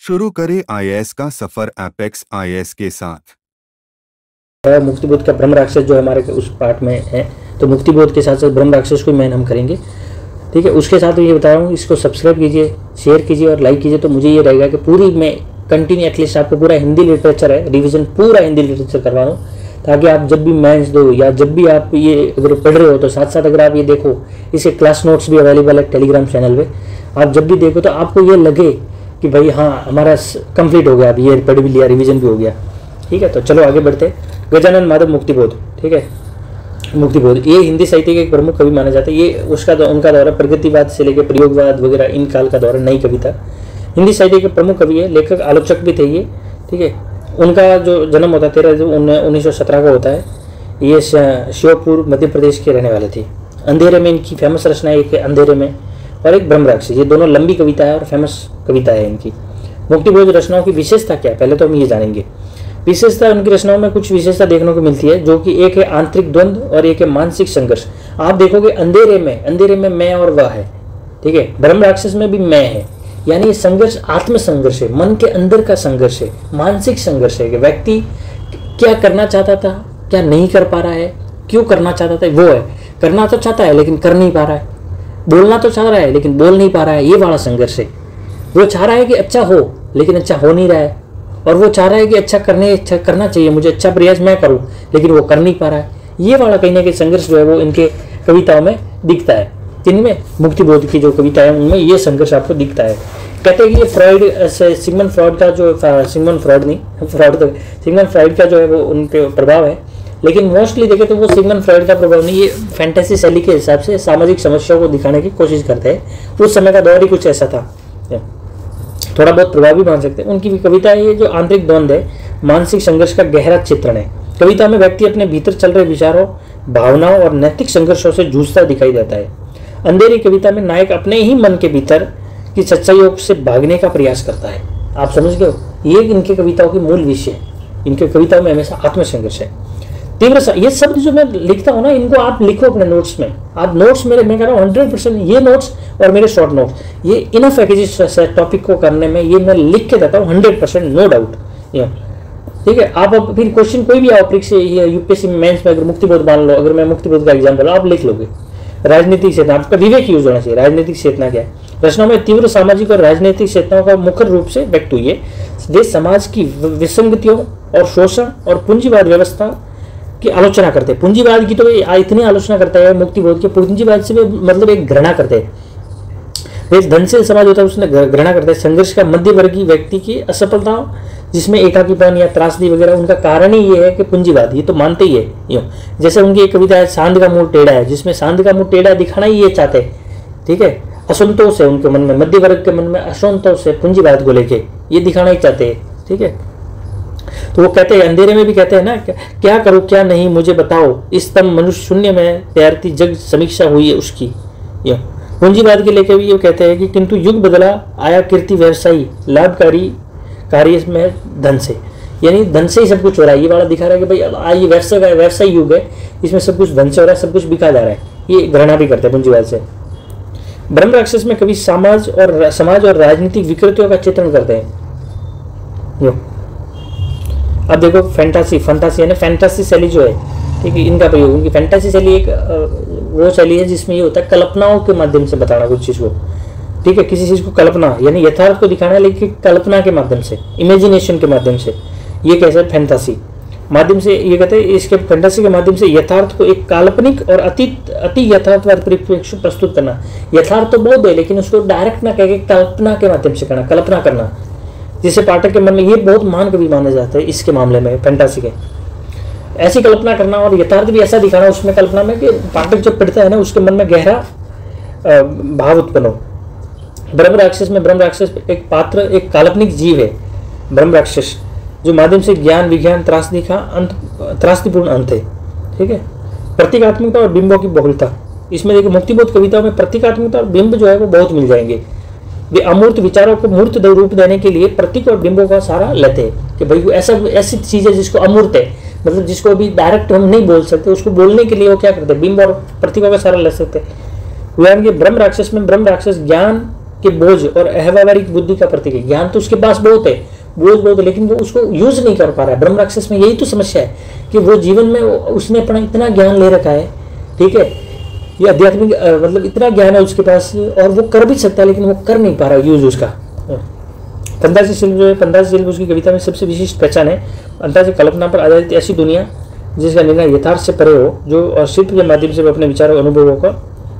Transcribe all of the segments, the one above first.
शुरू करें आईएएस का सफर एपेक्स आईएएस के साथ। मुक्तिबोध का ब्रह्म राक्षस जो हमारे उस पार्ट में है, तो मुक्तिबोध के साथ साथ ब्रह्म राक्षस को मेन हम करेंगे। ठीक है, उसके साथ ये बता रहा हूँ, इसको सब्सक्राइब कीजिए, शेयर कीजिए और लाइक कीजिए। तो मुझे ये रहेगा कि पूरी मैं कंटिन्यू एटलीस्ट आपको पूरा हिंदी लिटरेचर है रिवीजन, पूरा हिंदी लिटरेचर करवा दूँ, ताकि आप जब भी मेंस दो या जब भी आप ये अगर पढ़ रहे हो तो साथ साथ अगर आप ये देखो, इसके क्लास नोट्स भी अवेलेबल है टेलीग्राम चैनल पे। आप जब भी देखो तो आपको ये लगे कि भाई हाँ हमारा कंप्लीट हो गया, अभी ये पढ़ भी लिया, रिवीजन भी हो गया। ठीक है, तो चलो आगे बढ़ते। गजानन माधव मुक्तिबोध, ठीक है, मुक्तिबोध ये हिंदी साहित्य के एक प्रमुख कवि माने जाते हैं। ये उसका उनका दौर है प्रगतिवाद से लेकर प्रयोगवाद वगैरह, इन काल का दौर है, नई कविता। हिंदी साहित्य के प्रमुख कवि है, लेखक आलोचक भी थे ये। ठीक है, उनका जो जन्म होता है 13/1917 का होता है। ये श्योपुर मध्य प्रदेश के रहने वाले थे। अंधेरे में इनकी फेमस रचना एक है अंधेरे में और एक ब्रह्म राक्षस, ये दोनों लंबी कविता है और फेमस कविता है इनकी। मुक्तिबोध रचनाओं की विशेषता क्या है, पहले तो हम ये जानेंगे। विशेषता, उनकी रचनाओं में कुछ विशेषता देखने को मिलती है, जो कि एक है आंतरिक द्वंद्व और एक है मानसिक संघर्ष। आप देखोगे अंधेरे में मैं और वह है। ठीक है, ब्रह्म राक्षस में भी मैं है, यानी ये संघर्ष आत्म संघर्ष है, मन के अंदर का संघर्ष है, मानसिक संघर्ष है कि व्यक्ति क्या करना चाहता था, क्या नहीं कर पा रहा है, क्यों करना चाहता था, वो है। करना तो चाहता है लेकिन कर नहीं पा रहा है, बोलना तो चाह रहा है लेकिन बोल नहीं पा रहा है, ये वाला संघर्ष है। वो चाह रहा है कि अच्छा हो लेकिन अच्छा हो नहीं रहा है, और वो चाह रहा है कि अच्छा करना चाहिए, मुझे अच्छा प्रयास मैं करूं, लेकिन वो कर नहीं पा रहा है। ये वाला कहीं ना कहीं संघर्ष जो है वो इनके कविताओं में दिखता है। जिनमें मुक्तिबोध की जो कविता है उनमें ये संघर्ष आपको दिखता है। कहते हैं कि ये फ्रॉइड, सिगमंड फ्रॉइड का जो सिगमंड फ्रॉइड का जो है वो उनके प्रभाव है, लेकिन मोस्टली देखें तो वो सिगमंड फ्रॉइड का प्रभाव नहीं, ये फैंटेसी शैली के हिसाब से सामाजिक समस्याओं को दिखाने की कोशिश करते हैं। उस समय का दौर ही कुछ ऐसा था, थोड़ा बहुत प्रभावी मान सकते हैं। उनकी भी कविता है, ये जो आंतरिक द्वंद्व है, मानसिक संघर्ष का गहरा चित्रण है। कविता में व्यक्ति अपने भीतर चल रहे विचारों, भावनाओं और नैतिक संघर्षों से जूझता दिखाई देता है। अंधेरी कविता में नायक अपने ही मन के भीतर की सच्चाइयों से भागने का प्रयास करता है। आप समझ गए हो, ये इनके कविताओं की मूल विषय है। इनके कविताओं में हमेशा आत्मसंघर्ष है, तीव्र। ये शब्द जो मैं लिखता हूँ ना, इनको आप लिखो अपने नोट्स में। आप नोट्स मेरे, मैं कह रहा हूँ 100%, ये नोट्स और मेरे शॉर्ट नोट्स ये इनफ है कि जिस टॉपिक को करने में ये मैं लिख के देता हूँ 100%, नो डाउट। ठीक है, आप अब फिर क्वेश्चन कोई भी आओ परीक्षा यूपीएससी में मेंस में, अगर मुक्तिबोध मान लो, अगर मैं मुक्तिबोध का एग्जाम्पल आप लिख लोगे। राजनीतिक चेतना, आपका विवेक यूज होना चाहिए। राजनीतिक चेतना क्या है? रचनाओं में तीव्र सामाजिक और राजनीतिक चेतनाओं का मुख्य रूप से व्यक्त हुई है। देश समाज की विसंगतियों और शोषण और पूंजीवाद व्यवस्था की आलोचना करते हैं। पूंजीवाद की तो इतनी आलोचना करता है मुक्तिबोध के, पूंजीवाद से मतलब एक घृणा करते हैं। एक धनशील समाज होता है उसने घृणा करता है। संघर्ष का मध्यवर्गीय व्यक्ति की असफलताओं, जिसमें एकाकीपन या त्रासदी वगैरह, उनका कारण ही ये है कि पूंजीवाद, ये तो मानते ही है यूं। जैसे उनकी एक कविता है सांध का मुंह टेढ़ा है, जिसमें सांध का मुंह टेढ़ा दिखाना ही ये चाहते हैं। ठीक है, असंतोष है उनके मन में, मध्य वर्ग के मन में असंतोष है पूंजीवाद को लेके, ये दिखाना ही चाहते हैं। ठीक है, तो वो कहते हैं, अंधेरे में भी कहते हैं ना, क्या करो क्या नहीं मुझे बताओ, इस स्तंभ मनुष्य शून्य में तैरती जग समीक्षा हुई है उसकी। यूं पूंजीवाद के लेकर भी ये कहते हैं कि किंतु युग बदला आया कीर्ति व्यवसायी लाभकारी कार्य में धन से, यानी धन से ही सब कुछ हो रहा है। ये वाला दिखा रहा है कि भाई अब ये व्यवसाय युग है, इसमें सब कुछ धन से हो रहा है, सब कुछ बिका जा रहा है। ये घृणा भी करते हैं पूंजीवाद से। ब्रह्म राक्षस में कवि समाज और राजनीतिक विकृतियों का चित्रण करते हैं। अब देखो फैंटासी यानी फैंटासी शैली जो है, ठीक है, इनका प्रयोग, उनकी फैंटासी शैली एक वो शैली है जिसमें ये होता है कल्पनाओं के माध्यम से बताना कुछ चीज को। ठीक है, किसी चीज को कल्पना यानी यथार्थ को दिखाना, लेकिन कल्पना के माध्यम से, इमेजिनेशन के माध्यम से, ये कैसे है फैंटासी माध्यम से। ये कहते हैं इसके फैंटासी के माध्यम से यथार्थ को एक काल्पनिक और अति यथार्थवाद परिप्रेक्ष्य प्रस्तुत करना। यथार्थ तो बहुत है लेकिन उसको डायरेक्ट ना कह के कल्पना के माध्यम से करना, कल्पना करना, जिससे पाठक के मन में, ये बहुत महान कवि माने जाते हैं इसके मामले में, फैंटासी के। ऐसी कल्पना करना और यथार्थ भी ऐसा दिखाना उसमें कल्पना में कि पाठक जब पढ़ता है ना उसके मन में गहरा भाव उत्पन्न हो। ब्रह्म राक्षस में ब्रह्म राक्षस एक पात्र, एक काल्पनिक जीव है ब्रह्म राक्षस, जो माध्यम से ज्ञान विज्ञान त्रासदीपूर्ण अंत है। ठीक है, प्रतीकात्मकता और बिंबों की बहुलता, इसमें देखिए मुक्तिबोध कविताओं में प्रतीकात्मकता और बिंब जो है वो बहुत मिल जाएंगे। वे अमूर्त विचारों को मूर्त रूप देने के लिए प्रतीक और बिंबों का सहारा लेते हैं कि भाई ऐसी चीज है जिसको अमूर्त है, मतलब जिसको अभी डायरेक्ट हम नहीं बोल सकते, उसको बोलने के लिए वो क्या करते हैं, बिंब और प्रतीकों का सहारा ले सकते हैं। उदाहरण के ब्रह्म राक्षस में ब्रह्म राक्षस ज्ञान के बोझ और अव्यावहारिक बुद्धि का प्रतीक है। ज्ञान तो उसके पास बहुत है, बोझ बहुत है, लेकिन वो उसको यूज नहीं कर पा रहा है। ब्रह्म राक्षस में यही तो समस्या है कि वो जीवन में उसने अपना इतना ज्ञान ले रखा है, ठीक है, ये आध्यात्मिक मतलब इतना ज्ञान है उसके पास और वो कर भी सकता है, लेकिन वो कर नहीं पा रहा यूज उसका। फंतासी शिल्प जो है, फंतासी शिल्प उसकी कविता में सबसे विशिष्ट पहचान है। फंतासी कल्पना पर आधारित ऐसी दुनिया जिसका निर्णय यथार्थ से परे हो, जो शिल्प के माध्यम से वो अपने विचारों अनुभवों का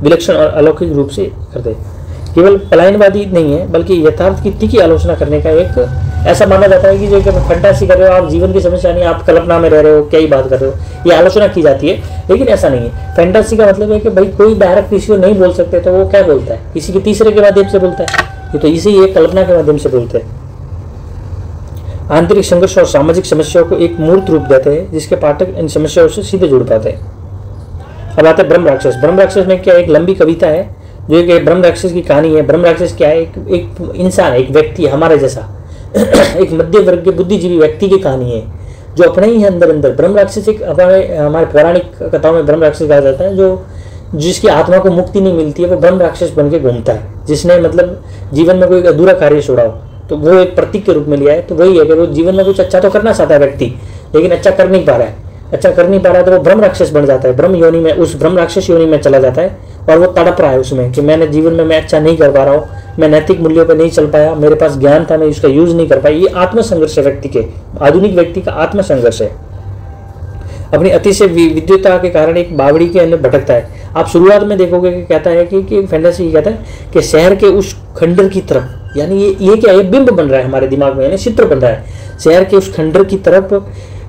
विलक्षण और अलौकिक रूप से करते हैं। केवल पलायनवादी नहीं है, बल्कि यथार्थ की तीखी आलोचना करने का एक ऐसा माना जाता है कि जो फंटासी कर रहे हो आप, जीवन की समस्या नहीं, आप कल्पना में रह रहे हो, क्या ही बात कर रहे हो, ये आलोचना की जाती है। लेकिन ऐसा नहीं है। फैंटासी का मतलब है कि भाई कोई डायरेक्ट किसी को नहीं बोल सकते, तो वो क्या बोलता है, किसी के तीसरे के माध्यम से बोलता है, ये तो इसी एक कल्पना के माध्यम से बोलते हैं। आंतरिक संघर्ष और सामाजिक समस्याओं को एक मूर्त रूप देते हैं, जिसके पाठक इन समस्याओं से सीधे जुड़ पाते हैं। अब आता है ब्रह्म राक्षस। ब्रह्म राक्षस में क्या एक लंबी कविता है जो एक ब्रह्म राक्षस की कहानी है। ब्रह्म राक्षस क्या है, एक इंसान, एक व्यक्ति हमारे जैसा एक मध्य वर्ग के बुद्धिजीवी व्यक्ति की कहानी है, जो अपने ही अंदर अंदर ब्रह्म राक्षस एक हमारे पौराणिक कथाओं में ब्रह्म राक्षस कहा जाता है, जो जिसकी आत्मा को मुक्ति नहीं मिलती है, वो ब्रह्म राक्षस बन के घूमता है। जिसने मतलब जीवन में कोई अधूरा कार्य छोड़ा हो, तो वो एक प्रतीक के रूप में लिया है। तो वही है कि वो जीवन में कुछ अच्छा तो करना चाहता है व्यक्ति, लेकिन अच्छा कर नहीं पा रहा है, तो वो ब्रह्म राक्षस बन जाता है, ब्रह्म योनि में, उस ब्रह्म राक्षस योनि में चला जाता है और वो तड़प रहा है उसमें कि मैंने जीवन में मैं अच्छा नहीं कर पा रहा हूँ, मैं नैतिक मूल्यों पर नहीं चल पाया, मेरे पास ज्ञान था मैं उसका यूज नहीं कर पाया। ये आत्मसंघर्ष है व्यक्ति के, आधुनिक व्यक्ति का आत्मसंघर्ष है। अपनी अतिशय विद्युतता के कारण एक बावड़ी के अंदर भटकता है। आप शुरुआत में देखोगे कि कहता है कि फैंटेसी कहता है कि शहर के उस खंडर की तरफ, यानी ये क्या है, बिंब बन रहा है हमारे दिमाग में, यानी चित्र बन रहा है। शहर के उस खंडर की तरफ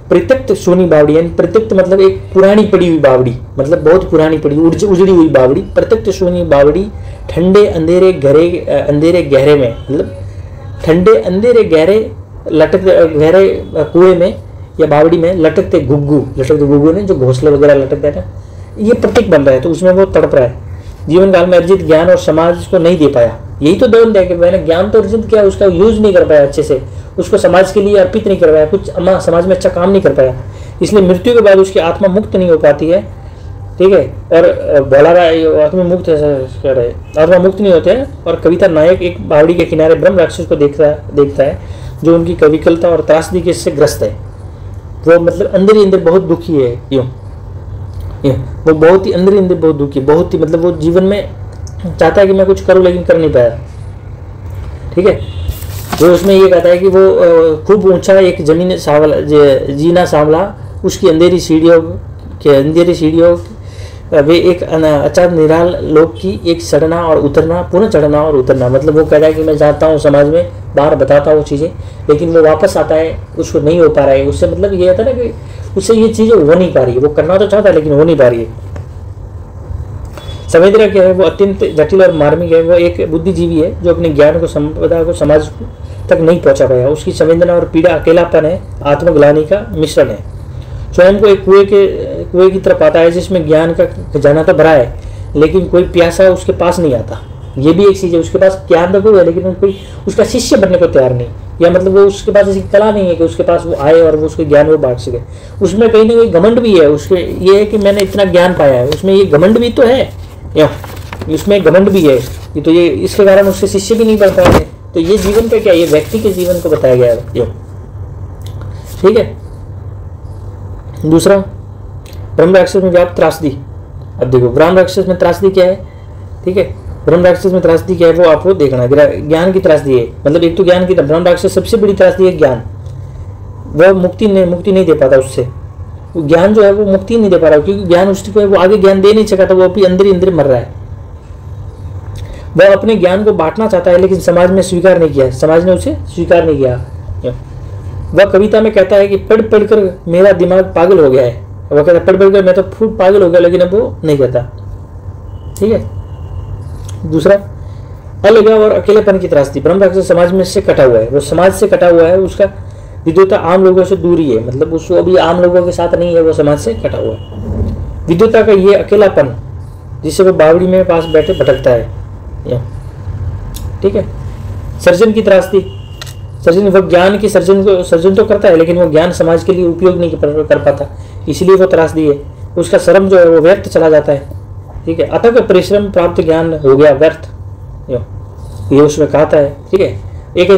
प्रत्यक्त सोनी बावड़ी, यानी प्रत्यक्त मतलब एक पुरानी पड़ी हुई बावड़ी, मतलब बहुत पुरानी पड़ी उजड़ी हुई बावड़ी, प्रत्यक्त सोनी बावड़ी, ठंडे अंधेरे गहरे में, मतलब ठंडे अंधेरे गहरे कुएं में या बावड़ी में लटकते गुग्गू ने जो घोंसले वगैरह लटकते हैं ना, ये प्रतीक बन रहा है। तो उसमें वो तड़प रहा है। जीवन काल में अर्जित ज्ञान और समाज को नहीं दे पाया, यही तो दर्द है कि मैंने ज्ञान तो अर्जित किया, उसका यूज नहीं कर पाया अच्छे से, उसको समाज के लिए अर्पित नहीं कर पाया, कुछ समाज में अच्छा काम नहीं कर पाया, इसलिए मृत्यु के बाद उसकी आत्मा मुक्त नहीं हो पाती है, ठीक है। और बोला रहा है आत्मा मुक्त नहीं होते हैं। और कविता नायक एक बावड़ी के किनारे ब्रह्म राक्षस को देखता है जो उनकी कविकलता और त्रासदी से ग्रस्त है। वो मतलब अंदर ही अंदर बहुत दुखी है, यूँ वो बहुत ही अंदर ही अंदर बहुत दुखी, बहुत ही मतलब वो जीवन में चाहता है कि मैं कुछ करूं लेकिन कर नहीं पाया, ठीक है। वो उसमें ये कहता है कि वो खूब ऊंचा एक जमीन जीना सांवला, उसकी अंधेरी सीढ़ियों वे एक अचार निराल लोक की एक चढ़ना और उतरना, पुनः चढ़ना और उतरना। मतलब वो कहता है कि मैं जाता हूँ समाज में, बाहर बताता हूँ चीज़ें, लेकिन वो वापस आता है, उसको नहीं हो पा रहा है। उससे मतलब ये होता है ना कि उससे ये चीज़ें हो नहीं पा रही है, वो करना तो चाहता है लेकिन हो नहीं पा रही है। संवेदना क्या है, वो अत्यंत जटिल और मार्मिक है। वो एक बुद्धिजीवी है जो अपने ज्ञान को, संपदा को समाज तक नहीं पहुंचा पाया। उसकी संवेदना और पीड़ा अकेलापन है, आत्मग्लानि का मिश्रण है। स्वयं को एक कुएं की तरफ आता है जिसमें ज्ञान का खजाना तो भरा है, लेकिन कोई प्यासा उसके पास नहीं आता। ये भी एक चीज़ है, उसके पास ज्ञान तो कोई है लेकिन कोई उसका शिष्य बनने को तैयार नहीं, या मतलब वो उसके पास ऐसी कला नहीं है कि उसके पास वो आए और वो उसके ज्ञान वो बांट सके। उसमें कहीं ना कहीं घमंड भी है, उसके ये है कि मैंने इतना ज्ञान पाया है, उसमें ये घमंड भी तो है, इसमें घमंड भी है। ये तो ये इसके कारण उसके शिष्य भी नहीं बन पाए। तो ये जीवन का क्या, ये व्यक्ति के जीवन को बताया गया है, ठीक है। दूसरा, ब्रह्म राक्षस में व्याप्त त्रासदी। अब देखो ब्रह्म राक्षस में त्रासदी क्या है, ठीक है। ब्रह्म राक्षस में त्रासदी क्या है वो आपको देखना। ज्ञान की त्रासदी है, मतलब एक तो ज्ञान की, ब्रह्म राक्षस सबसे बड़ी त्रासदी है ज्ञान। वह मुक्ति नहीं दे पाता उससे, ज्ञान जो है वो मुक्ति नहीं दे पा रहा, क्योंकि ज्ञान उसको है, वो आगे ज्ञान दे नहीं सका, तो वो अभी अंदर ही अंदर मर रहा है। वह अपने ज्ञान को बांटना चाहता है, लेकिन समाज ने स्वीकार नहीं किया, समाज ने उसे स्वीकार नहीं किया। वह कविता में कहता है कि पढ़ पढ़कर मेरा दिमाग पागल हो गया है। वह कहता है पढ़ पढ़कर मैं तो फूट पागल हो गया, लेकिन अब वो नहीं कहता, ठीक है। दूसरा, अलगाव और अकेलेपन की त्रासदी। ब्रह्म राक्षस समाज में से कटा हुआ है, वो समाज से कटा हुआ है, उसका विद्युता आम लोगों से दूरी है, मतलब उसको अभी आम लोगों के साथ नहीं है, वो समाज से कटा हुआ है। विद्युता का ये अकेलापन जिससे वो बावड़ी में पास बैठे भटकता है, ठीक है। सर्जन की त्रासदी। सर्जन, वह ज्ञान की सर्जन तो करता है, लेकिन वो ज्ञान समाज के लिए उपयोग नहीं कर पाता, इसलिए वो त्रासदी है। उसका श्रम जो है वो व्यर्थ चला जाता है, ठीक है। अथक परिश्रम प्राप्त ज्ञान हो गया व्यर्थ। ये उसमें कहता है, ठीक है। एक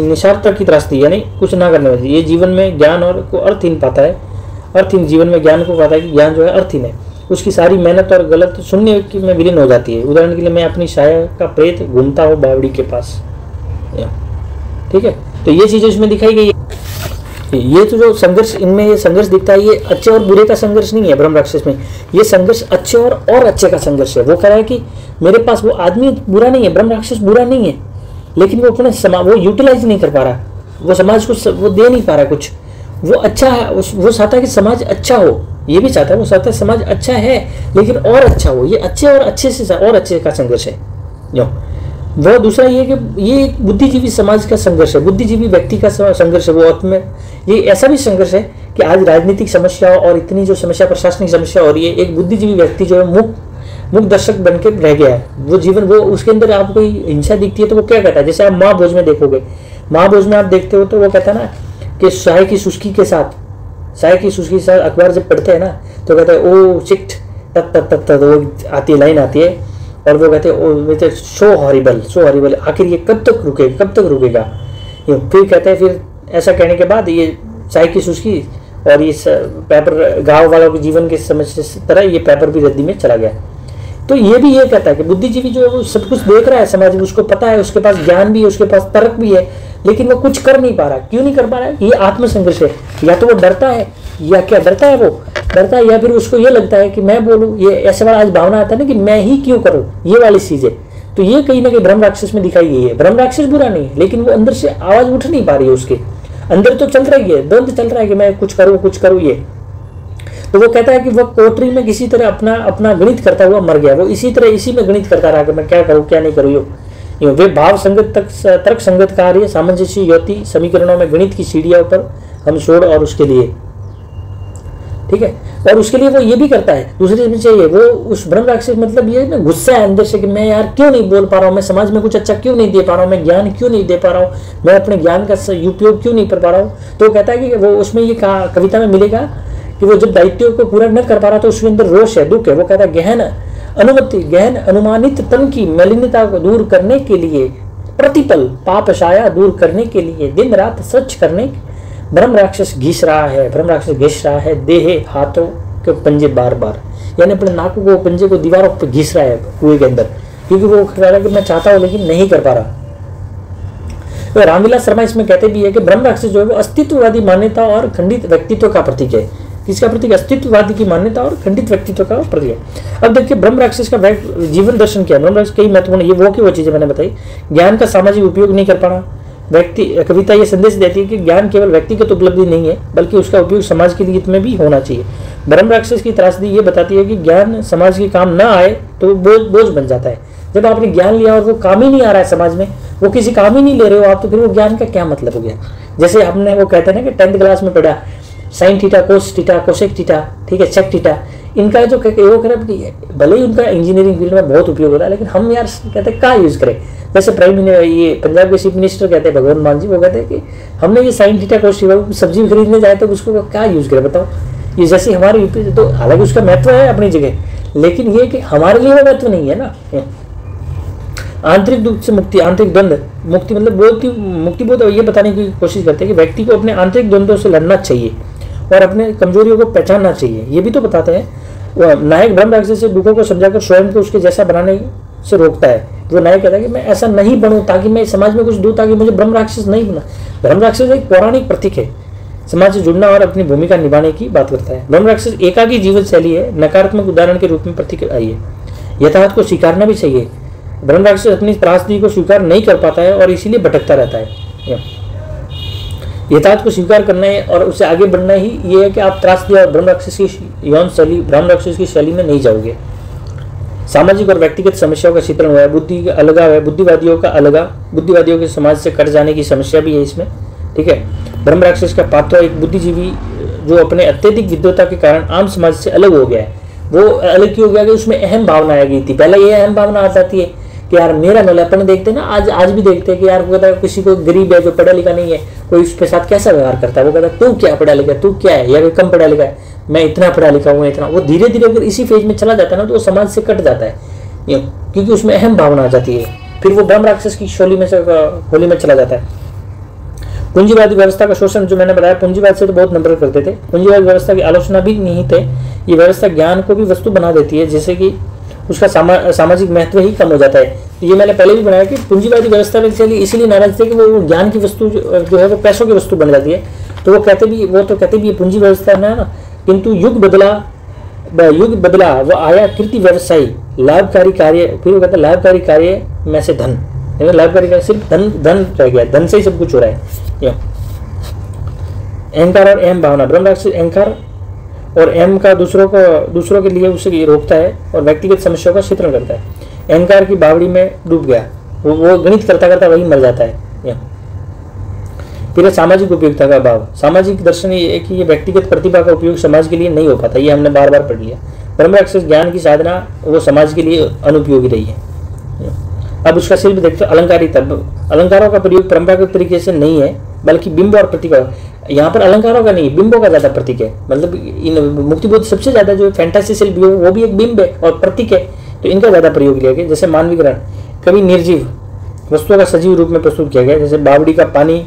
निसारता की त्रासदी, यानी कुछ ना करने वाली, ये जीवन में ज्ञान और को अर्थहीन पाता है, अर्थहीन जीवन में ज्ञान को पाता है कि ज्ञान जो है अर्थहीन है, उसकी सारी मेहनत और गलत शून्य में विलीन हो जाती है। उदाहरण के लिए मैं अपनी छाया का प्रेत घूमता हूँ बावड़ी के पास, ठीक है। तो ये चीजें इसमें दिखाई गई है। ये तो जो संघर्ष इनमें ये संघर्ष दिखता है, ये अच्छे और बुरे का संघर्ष नहीं है ब्रह्म राक्षस में, ये संघर्ष अच्छे और अच्छे का संघर्ष है। वो कह रहा है कि मेरे पास वो आदमी बुरा नहीं है, ब्रह्म राक्षस बुरा नहीं है, लेकिन वो अपने वो यूटिलाइज नहीं कर पा रहा, वो समाज को वो दे नहीं पा रहा कुछ, वो अच्छा है, वो चाहता है कि समाज अच्छा हो, ये भी चाहता है, वो चाहता है समाज अच्छा है लेकिन और अच्छा हो। ये अच्छे और अच्छे से और अच्छे का संघर्ष है। वह दूसरा ये कि ये बुद्धिजीवी समाज का संघर्ष है, बुद्धिजीवी व्यक्ति का संघर्ष है। वो में ये ऐसा भी संघर्ष है कि आज राजनीतिक समस्या और इतनी जो समस्या प्रशासनिक समस्या हो रही है, एक बुद्धिजीवी व्यक्ति जो है मुख दर्शक बन के रह गया है। वो जीवन वो उसके अंदर आपको हिंसा दिखती है तो वो क्या कहता है, जैसे आप महाभोज में देखोगे, महाभोज में आप देखते हो तो वो कहता है ना कि चाय की शुष्की के साथ अखबार जब पढ़ते हैं ना तो कहते हैं ओ चिट तक तक तक तक वो आती लाइन आती है और वो कहते हैं सो हॉरिबल, आखिर ये कब तक रुकेगा। फिर कहते हैं, फिर ऐसा कहने के बाद ये चाय की शुष्की और ये पेपर गांव वालों के जीवन के समस्या से तरह ये पेपर भी रद्दी में चला गया। तो ये भी ये कहता है कि बुद्धिजीवी जो है वो सब कुछ देख रहा है समाज में, उसको पता है, उसके पास ज्ञान भी है, उसके पास तर्क भी है, लेकिन वो कुछ कर नहीं पा रहा। क्यों नहीं कर पा रहा है? ये आत्मसंघर्ष है। या तो वो डरता है, या क्या डरता है, वो डरता है, या फिर उसको ये लगता है कि मैं बोलूँ, ये ऐसे वाला आज भावना आता है ना कि मैं ही क्यों करूँ, ये वाली चीज है। तो ये कहीं ना कहीं ब्रह्म राक्षस में दिखाई गई है। ब्रह्म राक्षस बुरा नहीं है, लेकिन वो अंदर से आवाज उठ नहीं पा रही है, उसके अंदर तो चल रही है, द्वंद चल रहा है कि मैं कुछ करूँ ये। तो वो कहता है कि वह कोठरी में किसी तरह अपना गणित करता हुआ मर गया। वो इसी में गणित करता रहा कि मैं क्या करूँ क्या नहीं करूँ। वे भाव संगत तर्क संगत कार्य सामंजस्य युति समीकरणों में गणित की सीढ़ियों पर हम छोड़ और उसके लिए, ठीक है, और उसके लिए वो ये भी करता है। दूसरी चीज चाहिए वो उस ब्रह्म राक्षस मतलब ये ना गुस्सा है अंदर से कि मैं यार क्यों नहीं बोल पा रहा हूँ, मैं समाज में कुछ अच्छा क्यों नहीं दे पा रहा हूँ, मैं ज्ञान क्यों नहीं दे पा रहा हूँ, मैं अपने ज्ञान का उपयोग क्यों नहीं कर पा रहा हूँ। तो वो कहता है कि वो उसमें ये कविता में मिलेगा कि वो जब दायित्व को पूरा न कर पा रहा तो उसके अंदर रोष है, दुख है। वो कहता है गहन अनुमानित तन की मलिनता को दूर करने के लिए, प्रतिपल पाप छाया दूर करने के लिए दिन रात स्वच्छ करने ब्रह्म राक्षस घिस रहा है देहे हाथों के पंजे बार, यानी अपने नाकों को पंजे को दीवारों पर घिस रहा है कुएं के अंदर, क्योंकि वो कह रहा है कि मैं चाहता हूं लेकिन नहीं कर पा रहा। तो रामविलास शर्मा इसमें कहते भी है कि ब्रह्म राक्षस जो है वो अस्तित्ववादी मान्यता और खंडित व्यक्तित्व का प्रतीक है। किसका प्रतीक? अस्तित्ववादी की मान्यता और खंडित व्यक्तित्व का प्रतीक है। अब देखिए ब्रह्म राक्षस का जीवन दर्शन क्या है। ब्रह्म राक्षस कई महत्वपूर्ण ये वो चीजें मैंने बताई। ज्ञान का सामाजिक उपयोग नहीं कर पाना। कविता ये संदेश देती है कि ज्ञान केवल व्यक्तिगत उपलब्धि नहीं है बल्कि उसका उपयोग समाज के लिए में भी होना चाहिए। ब्रह्म राक्षस की त्रासदी ये बताती है कि ज्ञान समाज के काम ना आए तो बोझ बन जाता है। जब आपने ज्ञान लिया और वो काम ही नहीं आ रहा है समाज में, वो किसी काम ही नहीं ले रहे हो आप, तो फिर वो ज्ञान का क्या मतलब हो गया। जैसे हमने वो कहते हैं ना कि 10th क्लास में पढ़ा sine theta cos theta cosec theta, ठीक है, सेक थीटा, इनका जो वो करें भले ही उनका इंजीनियरिंग फील्ड में बहुत उपयोग होता है, लेकिन हम यार कहते हैं क्या यूज करें। जैसे ये पंजाब के चीफ मिनिस्टर कहते हैं भगवंत मान जी, वो कहते हैं कि हमने ये साइन थीटा कोस थीटा सब्जी खरीदने जाए तो उसको क्या यूज करें बताओ। ये जैसे हमारे यूपी तो हालांकि उसका महत्व है अपनी जगह, लेकिन ये कि हमारे लिए वो महत्व नहीं है ना। आंतरिक दुख से मुक्ति, आंतरिक द्वंद मुक्ति मतलब मुक्ति बोध ये बताने की कोशिश करते हैं कि व्यक्ति को अपने आंतरिक द्वंद्वों से लड़ना चाहिए और अपने कमजोरियों को पहचानना चाहिए। ये भी तो बताते हैं। नायक ब्रह्म राक्षस से दुखों को समझाकर स्वयं को उसके जैसा बनाने से रोकता है। वो नायक कहता है कि मैं ऐसा नहीं बनूं ताकि मैं समाज में कुछ दूं, ताकि मुझे ब्रह्म राक्षस नहीं बना। ब्रह्म राक्षस एक पौराणिक प्रतीक है, समाज से जुड़ना और अपनी भूमिका निभाने की बात करता है। ब्रह्म राक्षस एकाकी जीवन शैली है, नकारात्मक उदाहरण के रूप में प्रतीक आई है। यथार्थ को स्वीकारना भी चाहिए। ब्रह्म राक्षस अपनी त्रासदी को स्वीकार नहीं कर पाता है और इसीलिए भटकता रहता है। यथार्थ को स्वीकार करना है और उससे आगे बढ़ना ही ये है कि आप त्रासदी और ब्रह्म राक्षस की यौन शैली, ब्रह्म राक्षस की शैली में नहीं जाओगे। सामाजिक और व्यक्तिगत समस्याओं का चित्रण हुआ है। बुद्धि का अलगाव है, बुद्धिवादियों के समाज से कट जाने की समस्या भी है इसमें, ठीक है। ब्रह्म राक्षस का पात्र एक बुद्धिजीवी जो अपने अत्यधिक विद्वता के कारण आम समाज से अलग हो गया है। वो अलग क्यों हो गया कि उसमें अहम भावना आ गई थी। पहले ये अहम भावना आ जाती है कि यार मेरा नॉलेज, अपन देखते हैं ना आज भी देखते हैं कि यार वो कहता है किसी को गरीब है जो पढ़ा लिखा नहीं है, कोई उसके साथ कैसा व्यवहार करता है। वो कहता है तू क्या पढ़ा लिखा है, तू क्या है, या कोई कम पढ़ा लिखा है, मैं इतना पढ़ा लिखा हूँ इतना। वो धीरे धीरे अगर इसी फेज में चला जाता है ना तो वो समाज से कट जाता है। क्योंकि उसमें अहम भावना आ जाती है, फिर वो ब्रह्म राक्षस की होली में चला जाता है। पूंजीवादी व्यवस्था का शोषण, जो मैंने बताया, पूंजीवाद से तो बहुत नफरत करते थे, पूंजीवादी व्यवस्था की आलोचना भी नहीं थे। ये व्यवस्था ज्ञान को भी वस्तु बना देती है, जैसे कि उसका सामाजिक महत्व ही कम हो जाता है। ये मैंने पहले भी बनाया कि पूंजीवादी व्यवस्था में इसीलिए नाराज थे कि वो ज्ञान की वस्तु जो है वो पैसों की वस्तु बन जाती है। तो वो कहते भी पूंजी व्यवस्था में है ना, किंतु युग बदला वो आया कृति व्यवसायी, लाभकारी कार्य, फिर वो कहता है लाभकारी कार्य में से धन, लाभकारी कार्य सिर्फ धन रह गया, धन से ही सब कुछ हो रहा है। अहंकार और अहम भावना, ब्रह्म राक्षस अहंकार और अहम का दूसरों के लिए उसे रोकता है और व्यक्तिगत समस्याओं का चित्रण करता है। अहंकार की बावड़ी में डूब गया, वो गणित करता करता वही मर जाता है। फिर सामाजिक उपयोगिता का अभाव, सामाजिक दर्शन ये है कि ये व्यक्तिगत प्रतिभा का उपयोग समाज के लिए नहीं हो पाता, ये हमने बार बार पढ़ लिया। ब्रह्म राक्षस ज्ञान की साधना वो समाज के लिए अनुपयोगी रही है। अब उसका शिल्प देखते हो, अलंकारिता, अलंकारों का प्रयोग परंपरागत तरीके से नहीं है, बल्कि बिंब और प्रतीक। यहाँ पर अलंकारों का नहीं, बिंबों का ज्यादा प्रतीक है। मतलब इन मुक्तिबोध सबसे ज्यादा जो फैंटासी शिल्प वो भी एक बिंब है और प्रतीक है, तो इनका ज्यादा प्रयोग लिया गया। जैसे मानवीकरण, कभी निर्जीव वस्तुओं का सजीव रूप में प्रस्तुत किया गया, जैसे बावड़ी का पानी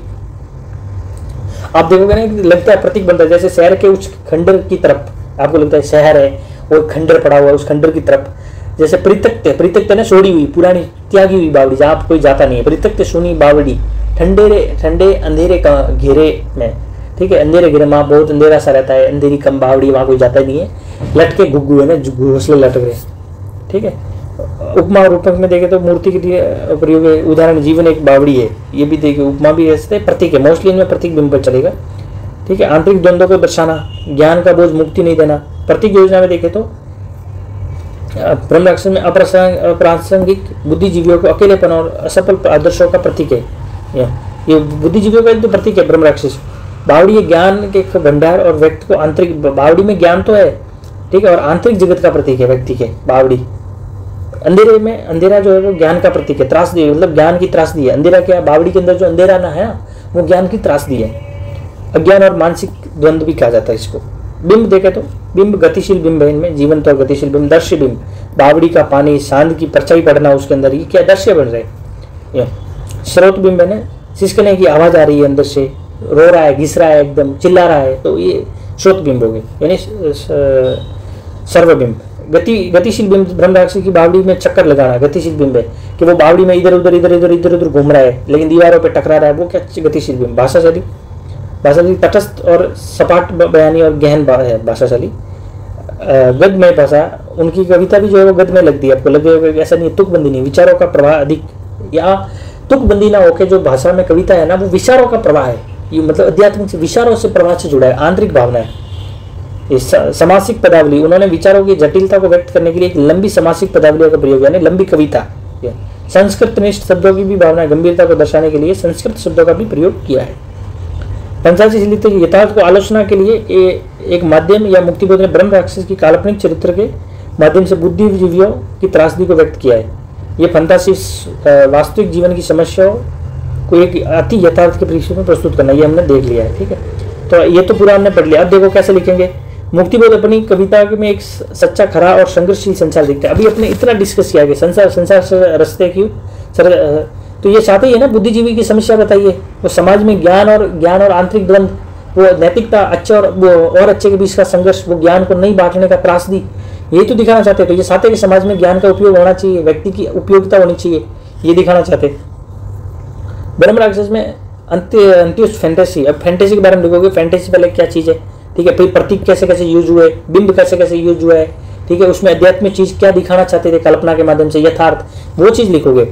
आप देखोगे ना, लगता है प्रतीक बनता है। जैसे शहर के उस खंडर की तरफ आपको लगता है शहर है और खंडर पड़ा हुआ है, उस खंडर की तरफ जैसे परित्यक्त ना, छोड़ी हुई पुरानी त्यागी हुई बावड़ी जहाँ कोई जाता नहीं है, परित्यक्त सुनी बावड़ी ठंडे अंधेरे का घेरे में, ठीक है, अंधेरे घेरे, वहाँ बहुत अंधेरा सा रहता है, अंधेरी कम बावड़ी, वहाँ कोई जाता नहीं है, लटके घुग्गू है ना, घोंसले लटक रहे, ठीक है। उपमा और रूपक में देखे तो मूर्ति के लिए प्रयोग है, उदाहरण जीवन एक बावड़ी है, ये भी देखिए, उपमा भी ऐसे प्रतीक है, मोस्टली इनमें प्रतीक बिंब पर चलेगा, ठीक है। आंतरिक द्वंद्व को दर्शाना, ज्ञान का बोझ मुक्ति नहीं देना, प्रतीक योजना में देखे तो ब्रह्म राक्षस में अप्रासंगिक बुद्धिजीवियों को अकेलेपन और असफल आदर्शों का प्रतीक है। ये बुद्धिजीवियों का तो प्रतीक है ब्रह्म राक्षस। बावड़ी ज्ञान के भंडार और व्यक्ति को आंतरिक, बावड़ी में ज्ञान तो है, ठीक है, और आंतरिक जगत का प्रतीक है व्यक्ति के। बावड़ी अंधेरे में, अंधेरा जो है वो ज्ञान का प्रतीक है, त्रासदी, मतलब ज्ञान की त्रासदी है। अंधेरा क्या, बावड़ी के अंदर जो अंधेरा ना है वो ज्ञान की त्रासदी है। अज्ञान और मानसिक द्वंद्व भी कहा जाता है इसको। बिंब देखे तो बिंब गतिशील बिंब है, इनमें जीवंत और गतिशील बिंब। दृश्य बिंब, बावड़ी का पानी, सांद की परछाई पड़ना उसके अंदर, ये क्या दृश्य बन रहे। स्रोत बिंब है ना, सिसकने की आवाज आ रही है अंदर से, रो रहा है, घिस रहा है, एकदम चिल्ला रहा है, तो ये स्रोत बिंब हो गए, यानी सर्वबिंब। गतिशील बिंब, ब्रह्म राक्षस की बावड़ी में चक्कर लगाना गतिशील बिंब है, कि वो बावड़ी में इधर उधर घूम रहा है, लेकिन दीवारों पे टकरा रहा है, वो क्या गतिशील बिंब। भाषाशैली तटस्थ और सपाट बयानी और गहन भाषाशैली। गद्यमय भाषा, उनकी कविता भी जो है वो गद्य में लगती है, आपको लगेगा ऐसा नहीं, तुकबंदी नहीं, विचारों का प्रवाह अधिक, या तुकबंदी ना होके जो भाषा में कविता है ना वो विचारों का प्रवाह है, ये मतलब अध्यात्मिक से, विचारों से प्रवाह से जुड़ा है, आंतरिक भावना है। समासिक पदावली, उन्होंने विचारों की जटिलता को व्यक्त करने के लिए एक लंबी समासिक पदावलियों का प्रयोग, यानी लंबी कविता। संस्कृत निष्ठ शब्दों की भी भावना, गंभीरता को दर्शाने के लिए संस्कृत शब्दों का भी प्रयोग किया है। पंचाशी शिल्प यथार्थ को आलोचना के लिए एक माध्यम या मुक्तिबोध ने ब्रह्म राक्षस की काल्पनिक चरित्र के माध्यम से बुद्धिजीवियों की त्रासदी को व्यक्त किया है। ये फंतासी वास्तविक जीवन की समस्याओं को एक अति यथार्थ के परिप्रेक्ष्य में प्रस्तुत करना, ये हमने देख लिया है, ठीक है। तो ये तो पूरा हमने पढ़ लिया। अब देखो कैसे लिखेंगे। मुक्तिबोध अपनी कविता में एक सच्चा, खरा और संघर्षशील संसार दिखता है। अभी अपने इतना डिस्कस किया कि संसार से रस्ते क्यों सर, तो ये चाहते ही है ना, बुद्धिजीवी की समस्या बताइए, वो समाज में ज्ञान और आंतरिक द्वंद्व, वो नैतिकता, अच्छे और अच्छे के बीच का संघर्ष, वो ज्ञान को नहीं बांटने का त्रासदी, यही तो दिखाना चाहते। तो ये चाहते कि समाज में ज्ञान का उपयोग होना चाहिए, व्यक्ति की उपयोगिता होनी चाहिए, ये दिखाना चाहते। ब्रह्म राक्षस में अंत्योष्ट फैंटेसी। अब फैंटेसी के बारे में देखोगे, फैंटेसी पहले क्या चीज है, ठीक है, फिर प्रतीक कैसे कैसे यूज हुए, बिंब कैसे कैसे यूज हुआ है, ठीक है, उसमें आध्यात्मिक चीज क्या दिखाना चाहते थे कल्पना के माध्यम से, यथार्थ, वो चीज लिखोगे,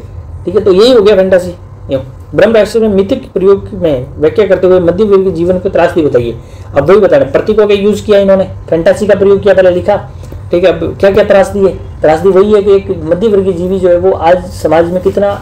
ठीक है। तो यही हो गया फैंटेसी। ब्रह्म राक्षस में मिथिक प्रयोग में व्याख्या करते हुए मध्य वर्ग के जीवन को त्रासदी बताइए। अब वही बता रहे, प्रतीकों का यूज किया इन्होंने, फैंटेसी का प्रयोग किया, पहले लिखा, ठीक है। अब क्या क्या त्रासदी है, त्रासदी वही है कि एक मध्य वर्गीय जीवी जो है वो आज समाज में कितना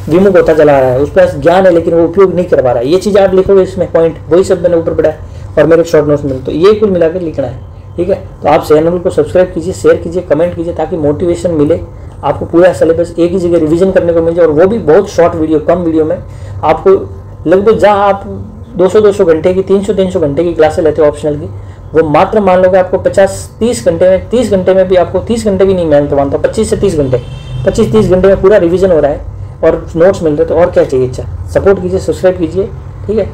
विमुख होता चला रहा है, उसके पास ज्ञान है लेकिन वो उपयोग नहीं कर पा रहा है। ये चीज आप लिखोगे इसमें, पॉइंट वही सब मैंने ऊपर पढ़ा है और मेरे शॉर्ट नोट्स में, तो ये कुल मिलाकर लिखना है, ठीक है। तो आप चैनल को सब्सक्राइब कीजिए, शेयर कीजिए, कमेंट कीजिए, ताकि मोटिवेशन मिले, आपको पूरा सिलेबस एक ही जगह रिवीजन करने को मिल जाए, और वो भी बहुत शॉर्ट वीडियो, कम वीडियो में। आपको लगभग जहाँ आप 200 घंटे की, 300 घंटे की क्लासेस लेते हो ऑप्शनल की, वो मात्र मान लोगे आपको 50-30 घंटे में, 30 घंटे में भी आपको, 30 घंटे भी नहीं, मैं तो मानता हूँ 25 से 30 घंटे 25-30 घंटे में पूरा रिवीजन हो रहा है और नोट्स मिल रहे हैं, तो और क्या चाहिए। अच्छा, सपोर्ट कीजिए, सब्सक्राइब कीजिए, ठीक है।